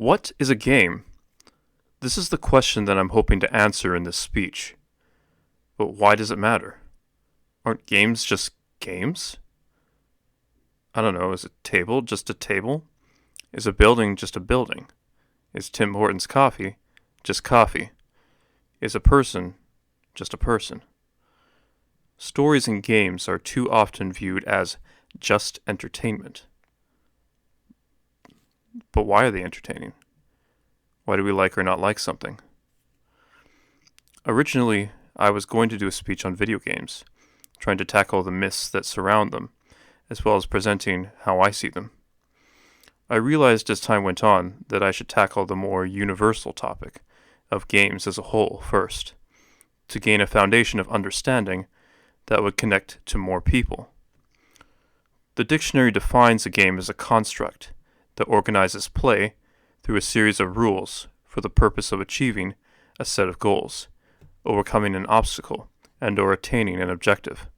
What is a game? This is the question that I'm hoping to answer in this speech. But why does it matter? Aren't games just games? I don't know, is a table just a table? Is a building just a building? Is Tim Hortons coffee just coffee? Is a person just a person? Stories and games are too often viewed as just entertainment. But why are they entertaining? Why do we like or not like something? Originally, I was going to do a speech on video games, trying to tackle the myths that surround them, as well as presenting how I see them. I realized as time went on that I should tackle the more universal topic of games as a whole first, to gain a foundation of understanding that would connect to more people. The dictionary defines a game as a construct that organizes play through a series of rules for the purpose of achieving a set of goals, overcoming an obstacle, and/or attaining an objective.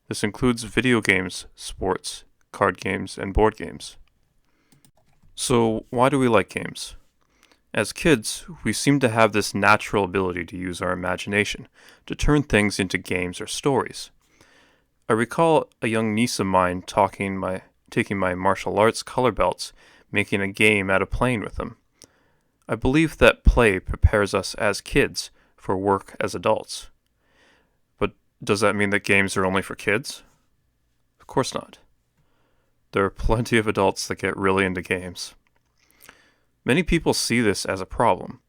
This includes video games, sports, card games, and board games. So, why do we like games? As kids, we seem to have this natural ability to use our imagination to turn things into games or stories. I recall a young niece of mine taking my martial arts color belts, making a game out of playing with them. I believe that play prepares us as kids for work as adults. But does that mean that games are only for kids? Of course not. There are plenty of adults that get really into games. Many people see this as a problem,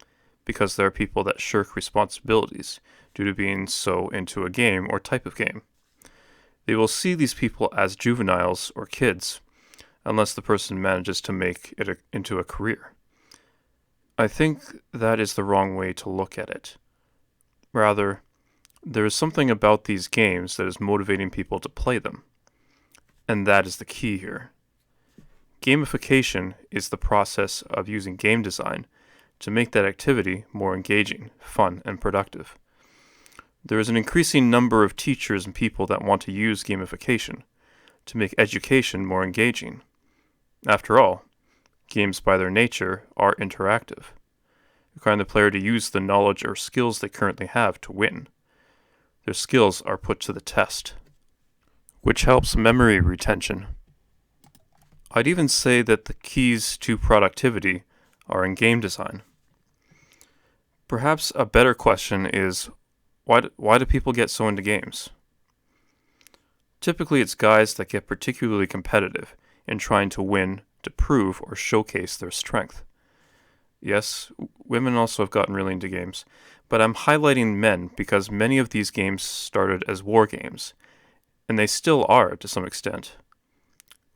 because there are people that shirk responsibilities due to being so into a game or type of game. They will see these people as juveniles or kids, unless the person manages to make it into a career. I think that is the wrong way to look at it. Rather, there is something about these games that is motivating people to play them. And that is the key here. Gamification is the process of using game design to make that activity more engaging, fun, and productive. There is an increasing number of teachers and people that want to use gamification to make education more engaging. After all, games by their nature are interactive, requiring the player to use the knowledge or skills they currently have to win. Their skills are put to the test, which helps memory retention. I'd even say that the keys to productivity are in game design. Perhaps a better question is, why do people get so into games? Typically, it's guys that get particularly competitive in trying to win, to prove or showcase their strength. Yes, women also have gotten really into games, but I'm highlighting men because many of these games started as war games, and they still are to some extent.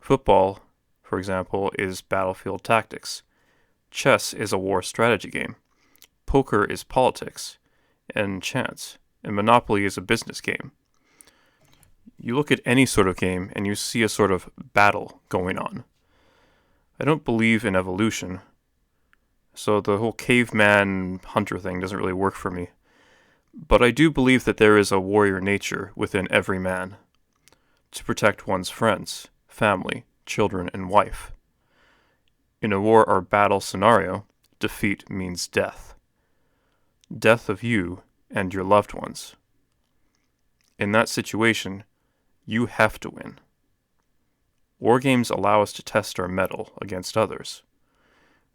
Football, for example, is battlefield tactics. Chess is a war strategy game. Poker is politics and chance, and Monopoly is a business game. You look at any sort of game and you see a sort of battle going on. I don't believe in evolution, so the whole caveman hunter thing doesn't really work for me. But I do believe that there is a warrior nature within every man, to protect one's friends, family, children, and wife. In a war or battle scenario, defeat means death. Death of you and your loved ones. In that situation, you have to win. War games allow us to test our mettle against others.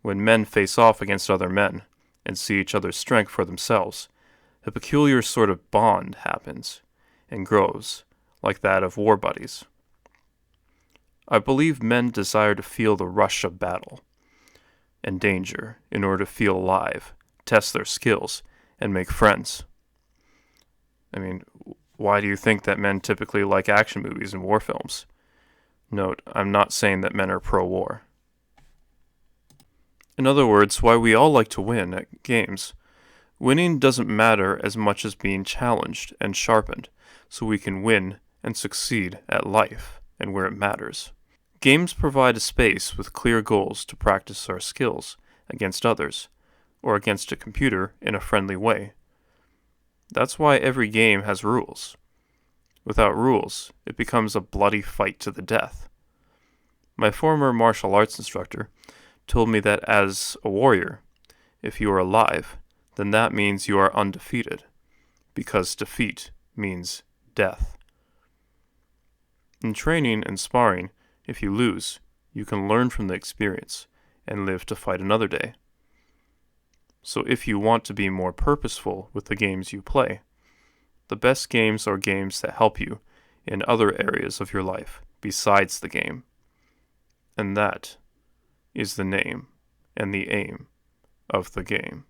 When men face off against other men and see each other's strength for themselves, a peculiar sort of bond happens and grows, like that of war buddies. I believe men desire to feel the rush of battle and danger in order to feel alive, test their skills, and make friends. I mean, why do you think that men typically like action movies and war films? Note, I'm not saying that men are pro-war. In other words, why we all like to win at games. Winning doesn't matter as much as being challenged and sharpened, so we can win and succeed at life and where it matters. Games provide a space with clear goals to practice our skills against others, or against a computer in a friendly way. That's why every game has rules. Without rules, it becomes a bloody fight to the death. My former martial arts instructor told me that as a warrior, if you are alive, then that means you are undefeated, because defeat means death. In training and sparring, if you lose, you can learn from the experience and live to fight another day. So if you want to be more purposeful with the games you play, the best games are games that help you in other areas of your life besides the game. And that is the name and the aim of the game.